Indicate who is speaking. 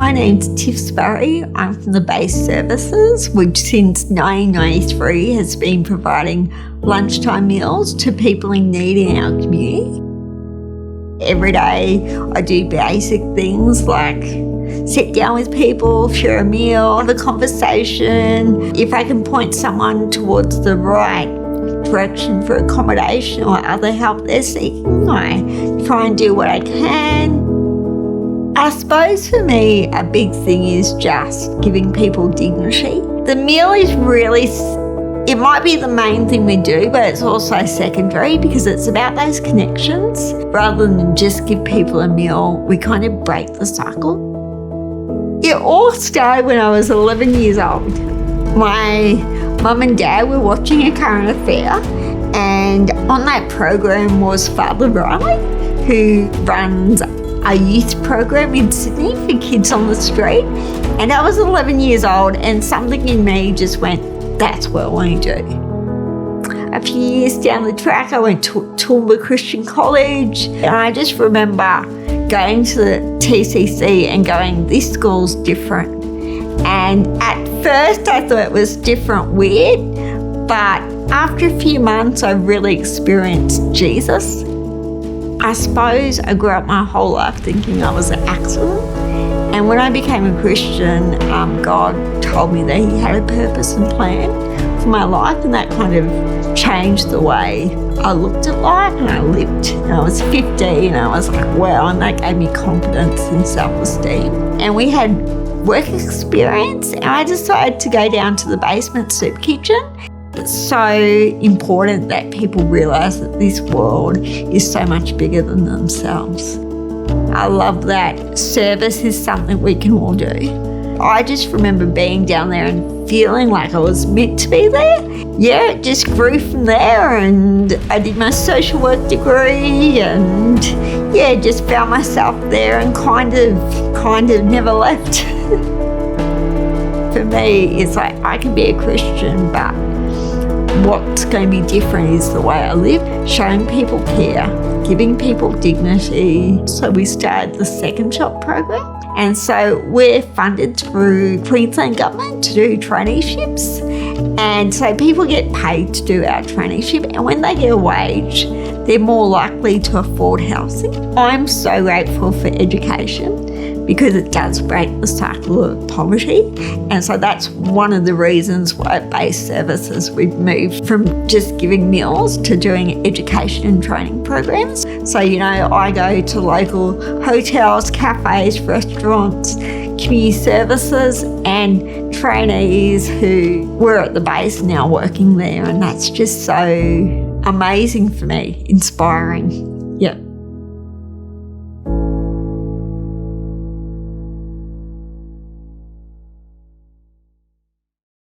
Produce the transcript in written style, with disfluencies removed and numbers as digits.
Speaker 1: My name's Tiff Spary. I'm from the Base Services, which since 1993 has been providing lunchtime meals to people in need in our community. Every day I do basic things like sit down with people, share a meal, have a conversation. If I can point someone towards the right direction for accommodation or other help they're seeking, I try and do what I can. I suppose for me, a big thing is just giving people dignity. The meal is really, it might be the main thing we do, but it's also secondary because it's about those connections. Rather than just give people a meal, we kind of break the cycle. It all started when I was 11 years old. My mum and dad were watching a current affair, and on that program was Father Riley, who runs a youth program in Sydney for kids on the street. And I was 11 years old, and something in me just went, that's what I want to do. A few years down the track, I went to Toowoomba Christian College, and I just remember going to the TCC and going, this school's different. And at first I thought it was different, weird, but after a few months I really experienced Jesus. I suppose I grew up my whole life thinking I was an accident. And when I became a Christian, God told me that He had a purpose and plan for my life, and that kind of changed the way I looked at life and I lived. And I was 15 and I was like, wow, and that gave me confidence and self-esteem. And we had work experience, and I decided to go down to the basement soup kitchen. It's so important that people realise that this world is so much bigger than themselves. I love that service is something we can all do. I just remember being down there and feeling like I was meant to be there. Yeah, it just grew from there, and I did my social work degree, and yeah, just found myself there and kind of never left. For me, it's like I can be a Christian, but what's going to be different is the way I live, showing people care, giving people dignity. So we started the Second Shop program. And so we're funded through Queensland Government to do traineeships. And so people get paid to do our traineeship. And when they get a wage, they're more likely to afford housing. I'm so grateful for education because it does break the cycle of poverty. And so that's one of the reasons why at Base Services we've moved from just giving meals to doing education and training programs. So, I go to local hotels, cafes, restaurants, community services, and trainees who were at the base now working there. And that's just so amazing for me, inspiring. Yeah.